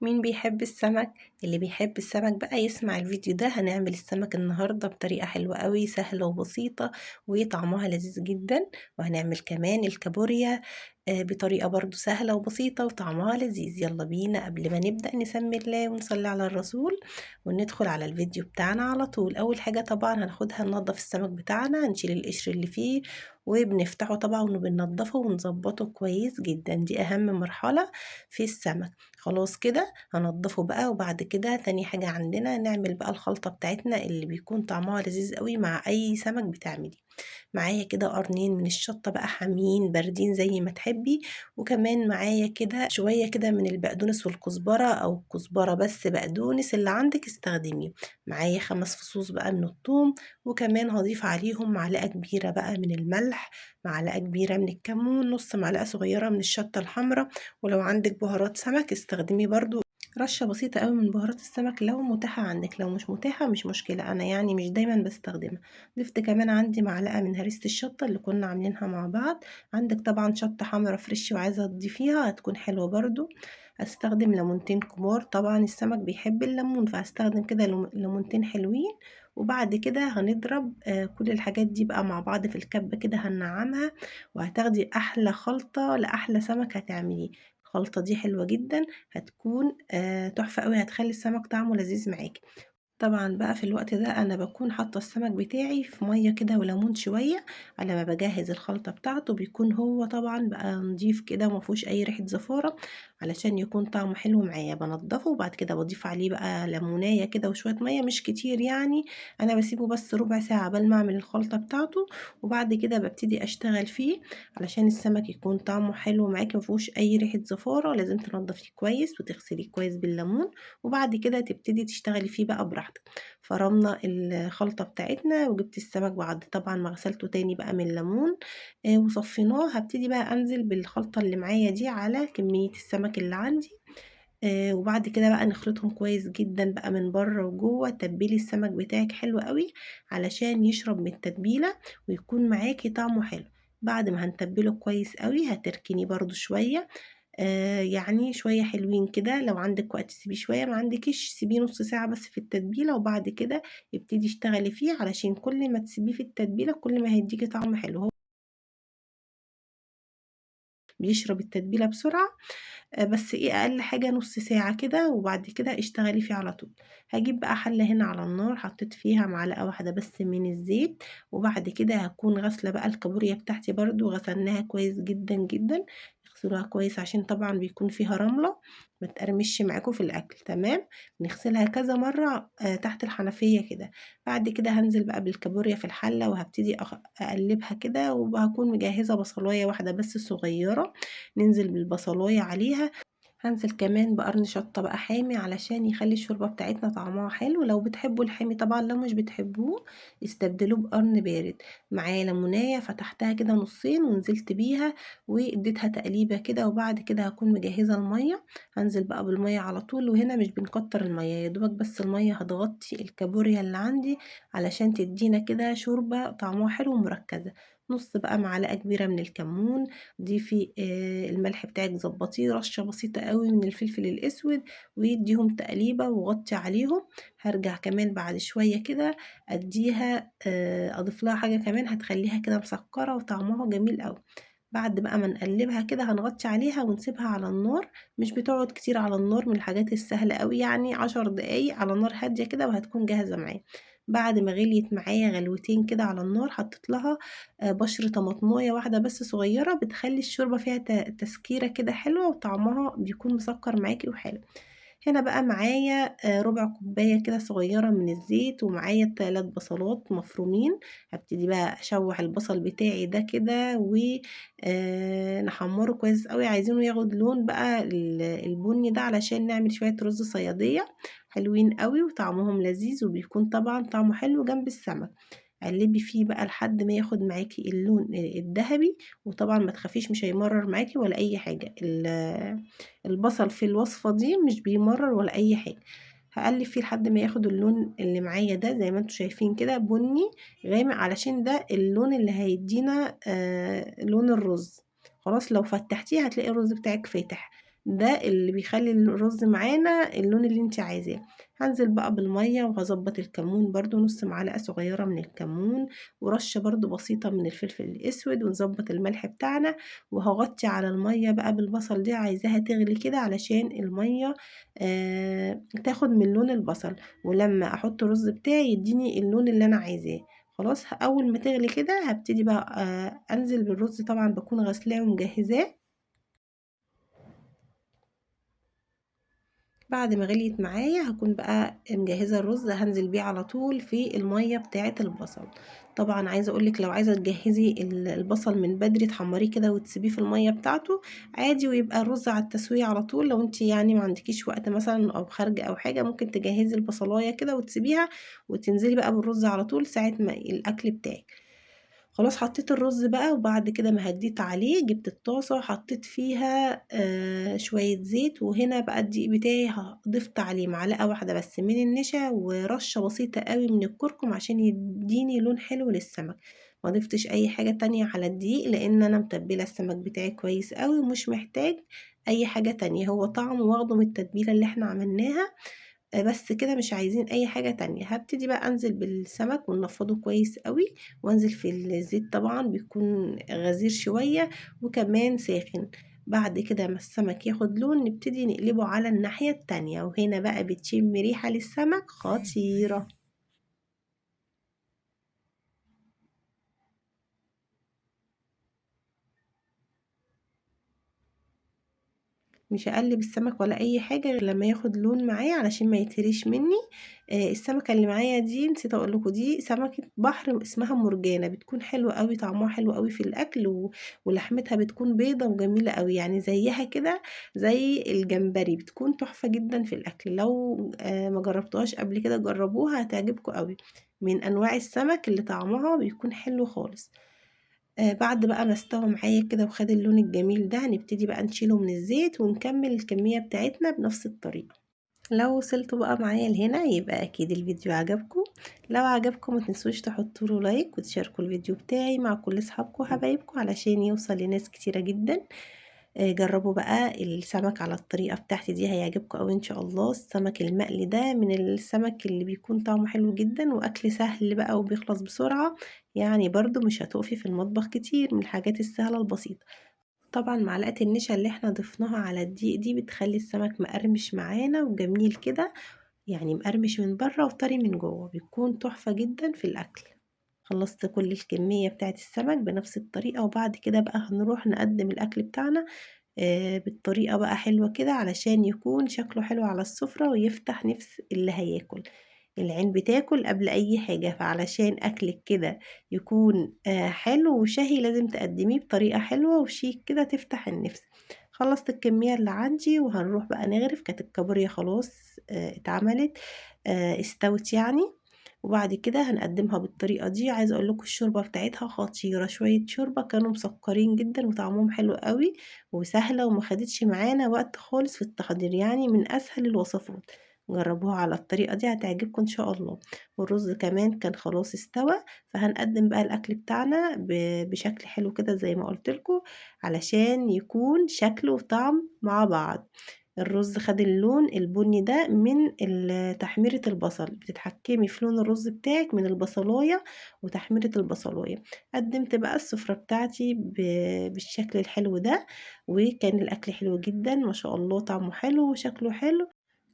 مين بيحب السمك؟ اللي بيحب السمك بقى يسمع الفيديو ده. هنعمل السمك النهاردة بطريقة حلوة قوي، سهلة وبسيطة وطعمها لذيذ جدا. وهنعمل كمان الكابوريا بطريقة برضو سهلة وبسيطة وطعمها لذيذ. يلا بينا قبل ما نبدأ نسمي الله ونصلي على الرسول وندخل على الفيديو بتاعنا على طول. أول حاجة طبعا هناخدها ننضف السمك بتاعنا، هنشيل القشر اللي فيه وبنفتحه طبعا وبننضفه ونظبطه كويس جدا. دي أهم مرحلة في السمك. خلاص كده هنضفه بقى. وبعد كده تاني حاجة عندنا نعمل بقى الخلطة بتاعتنا اللي بيكون طعمها لذيذ قوي مع اي سمك بتعملي. معايا كده قرنين من الشطة بقى، حامين باردين زي ما تحبي. وكمان معايا كده شوية كده من البقدونس والكزبرة، او كزبرة بس بقدونس اللي عندك استخدميه. معايا 5 فصوص بقى من الثوم. وكمان هضيف عليهم معلقة كبيرة بقى من الملح، معلقة كبيرة من الكمون، نص معلقة صغيرة من الشطة الحمراء. ولو عندك بهارات سمك استخدمي برضو رشة بسيطة قوي من بهارات السمك لو متاحة عندك. لو مش متاحة مش مشكلة، أنا يعني مش دايما بستخدمها. ضفت كمان عندي معلقة من هريسة الشطة اللي كنا عاملينها مع بعض. عندك طبعا شطة حمرا فريش وعايزة تضيفيها هتكون حلوة برضو. هستخدم ليمونتين كبار، طبعا السمك بيحب الليمون فهستخدم كده ليمونتين حلوين. وبعد كده هنضرب كل الحاجات دي بقى مع بعض في الكبة كده، هننعمها وهتاخدي أحلى خلطة لأحلى سمك هتعمليه. الخلطة دي حلوة جدا، هتكون تحفة قوي، هتخلي السمك طعمه لذيذ معاكي. طبعا بقى في الوقت ده انا بكون حاطه السمك بتاعي في ميه كده وليمون شويه، على ما بجهز الخلطه بتاعته بيكون هو طبعا بقى نضيف كده وما فيهوش اي ريحه زفاره، علشان يكون طعمه حلو معايا. بنضفه وبعد كده بضيف عليه بقى ليمونيه كده وشويه ميه مش كتير يعني. انا بسيبه بس ربع ساعه قبل ما اعمل الخلطه بتاعته، وبعد كده ببتدي اشتغل فيه علشان السمك يكون طعمه حلو معاكي ما فيهوش اي ريحه زفاره. لازم تنضفيه كويس وتغسليه كويس بالليمون، وبعد كده تبتدي تشتغلي فيه بقى براحتك. فرمنا الخلطة بتاعتنا وجبت السمك بعد طبعا ما غسلته تاني بقى من الليمون وصفيناه. هبتدي بقى انزل بالخلطة اللي معايا دي على كمية السمك اللي عندي. وبعد كده بقى نخلطهم كويس جدا بقى من بره وجوه. تبلي السمك بتاعك حلو قوي علشان يشرب من التتبيلة ويكون معاكي طعمه حلو. بعد ما هنتبله كويس قوي هتركني برضو شوية، يعني شوية حلوين كده. لو عندك وقت سيبيه شوية، ما عندكش سيبيه نص ساعة بس في التتبيلة، وبعد كده ابتدي اشتغلي فيه علشان كل ما تسيبيه في التتبيلة كل ما هيديكي طعم حلو. هو بيشرب التتبيلة بسرعة. بس ايه اقل حاجة نص ساعة كده، وبعد كده اشتغلي فيه على طول. هجيب بقى حلة هنا على النار، حطيت فيها معلقة واحدة بس من الزيت. وبعد كده هكون غاسلة بقى الكابوريا بتاعتي، برضو غسلناها كويس جدا جدا. اغسلوها كويس عشان طبعا بيكون فيها رملة ما تقرمش معاكم في الاكل. تمام، نغسلها كذا مرة تحت الحنفية كده. بعد كده هنزل بقى بالكابوريا في الحلة وهبتدي اقلبها كده، وهكون مجهزة بصلاية واحدة بس صغيرة ننزل بالبصلاية عليها. هنزل كمان بقرن شطة بقى حامي علشان يخلي الشوربة بتاعتنا طعمها حلو. لو بتحبوا الحامي طبعا، لو مش بتحبوه استبدلوه بقرن بارد. معايا ليمونية فتحتها كده نصين ونزلت بيها واديتها تقليبة كده. وبعد كده هكون مجهزة المية، هنزل بقى بالمية على طول. وهنا مش بنكتر المية، يا دوبك بس المية هتغطي الكابوريا اللي عندي علشان تدينا كده شوربة طعمها حلو ومركزة. نص بقى معلقة كبيرة من الكمون. ضيفي الملح بتاعك ظبطيه، رشة بسيطة قوي من الفلفل الاسود، ويديهم تقليبة وغطي عليهم. هرجع كمان بعد شوية كده اديها اضيف لها حاجة كمان هتخليها كده مسكرة وطعمها جميل قوي. بعد بقى ما نقلبها كده هنغطي عليها ونسيبها على النار. مش بتقعد كتير على النار، من الحاجات السهلة قوي يعني 10 دقايق على نار هادية كده وهتكون جاهزة معايا. بعد ما غليت معايا غلوتين كده على النار حطيت لها بشر طماطمايه واحدة بس صغيرة، بتخلي الشوربة فيها تسكيرة كده حلوة وطعمها بيكون مسكر معاكي وحلو. هنا بقى معايا ربع كوباية كده صغيرة من الزيت، ومعايا 3 بصلات مفرومين. هبتدي بقى اشوح البصل بتاعي ده كده ونحمره كويس قوي. عايزينه ياخد لون بقى البني ده علشان نعمل شوية رز صيادية حلوين قوي وطعمهم لذيذ، وبيكون طبعا طعمه حلو جنب السمك. قلبي فيه بقى لحد ما ياخد معاكي اللون الذهبي. وطبعا ما تخافيش مش هيمرر معاكي ولا اي حاجة. البصل في الوصفة دي مش بيمرر ولا اي حاجة. هقلب فيه لحد ما ياخد اللون اللي معايا ده زي ما انتوا شايفين كده بني غامق، علشان ده اللون اللي هيدينا لون الرز. خلاص لو فتحتيه هتلاقي الرز بتاعك فاتح. ده اللي بيخلي الرز معانا اللون اللي انت عايزاه. هنزل بقى بالميه وهظبط الكمون برضو، نص معلقه صغيره من الكمون ورشه برضو بسيطه من الفلفل الاسود، ونظبط الملح بتاعنا. وهغطي على الميه بقى بالبصل دي، عايزاها تغلي كده علشان الميه تاخد من لون البصل، ولما احط الرز بتاعي يديني اللون اللي انا عايزاه. خلاص اول ما تغلي كده هبتدي بقى انزل بالرز، طبعا بكون غسلاه ومجهزاه. بعد ما غليت معايا هكون بقى مجهزة الرز، هنزل بيه على طول في المية بتاعة البصل. طبعا عايزة اقولك لو عايزة تجهزي البصل من بدري تحمريه كده وتسيبيه في المية بتاعته عادي، ويبقى الرز على التسوية على طول. لو انت يعني ما عندكيش وقت مثلا او خارجة او حاجة، ممكن تجهزي البصلاية كده وتسيبيها وتنزلي بقى بالرز على طول ساعة ما الاكل بتاعك. خلاص حطيت الرز بقى، وبعد كده ما هديت عليه جبت الطاسة حطيت فيها شوية زيت، وهنا بقى الدقيق بتاعي ضفت عليه معلقة واحدة بس من النشا ورشة بسيطة قوي من الكركم عشان يديني لون حلو للسمك. ما ضفتش اي حاجة تانية على الدقيق لان انا متبلة السمك بتاعي كويس قوي ومش محتاج اي حاجة تانية، هو طعمه واخده من التتبيلة اللي احنا عملناها. بس كده مش عايزين اي حاجة تانية. هبتدي بقى انزل بالسمك وننفضه كويس قوي، وانزل في الزيت طبعا بيكون غزير شوية وكمان ساخن. بعد كده ما السمك ياخد لون نبتدي نقلبه على الناحية التانية، وهنا بقى بتشم ريحة للسمك خطيرة. مش هقلب السمك ولا اي حاجه غير لما ياخد لون معايا علشان ما يتهريش مني. السمكه اللي معايا دي نسيت اقول لكم، دي سمكه بحر اسمها مرجانه، بتكون حلوه قوي طعمها حلو قوي في الاكل ولحمتها بتكون بيضه وجميله قوي، يعني زيها كده زي الجمبري، بتكون تحفه جدا في الاكل. لو ما جربتوهاش قبل كده جربوها هتعجبكم قوي، من انواع السمك اللي طعمها بيكون حلو خالص. بعد بقى ما استوى معايا كده وخد اللون الجميل ده هنبتدي بقى نشيله من الزيت ونكمل الكمية بتاعتنا بنفس الطريقة. لو وصلتوا بقى معايا لهنا يبقى اكيد الفيديو عجبكم. لو عجبكم ما تنسوش تحطوا له لايك وتشاركوا الفيديو بتاعي مع كل اصحابكم وحبايبكم علشان يوصل لناس كتيرة جدا. جربوا بقى السمك على الطريقة بتاعتي دي هيعجبكم أوي إن شاء الله. السمك المقلي ده من السمك اللي بيكون طعمه حلو جدا وأكل سهل بقى وبيخلص بسرعة، يعني برضو مش هتقفي في المطبخ كتير، من الحاجات السهلة البسيطة. طبعا معلقة النشا اللي احنا ضفناها على الدقيق دي بتخلي السمك مقرمش معانا وجميل كده، يعني مقرمش من بره وطري من جوه، بيكون تحفة جدا في الأكل. خلصت كل الكمية بتاعت السمك بنفس الطريقة، وبعد كده بقى هنروح نقدم الأكل بتاعنا بالطريقة بقى حلوة كده علشان يكون شكله حلو على السفرة ويفتح نفس اللي هياكل. العين بتاكل قبل أي حاجة، فعلشان أكلك كده يكون حلو وشهي لازم تقدميه بطريقة حلوة وشيك كده تفتح النفس. خلصت الكمية اللي عندي وهنروح بقى نغرف. كانت الكابوريا خلاص اتعملت استوت يعني، وبعد كده هنقدمها بالطريقة دي. عايزة اقول لكم الشوربة بتاعتها خطيرة، شوية شوربة كانوا مسكرين جدا وطعمهم حلو قوي وسهلة وما خدتش معانا وقت خالص في التحضير، يعني من اسهل الوصفات. جربوها على الطريقة دي هتعجبكم ان شاء الله. والرز كمان كان خلاص استوى، فهنقدم بقى الاكل بتاعنا بشكل حلو كده زي ما قلت لكم علشان يكون شكله وطعم مع بعض. الرز خد اللون البني ده من تحميرة البصل، بتتحكمي في لون الرز بتاعك من البصلاية وتحميرة البصلاية. قدمت بقى السفرة بتاعتي بالشكل الحلو ده، وكان الأكل حلو جدا ما شاء الله، طعمه حلو وشكله حلو.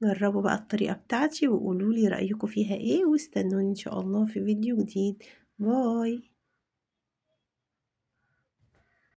جربوا بقى الطريقة بتاعتي وقولوا لي رأيكم فيها ايه، واستنوني ان شاء الله في فيديو جديد. باي.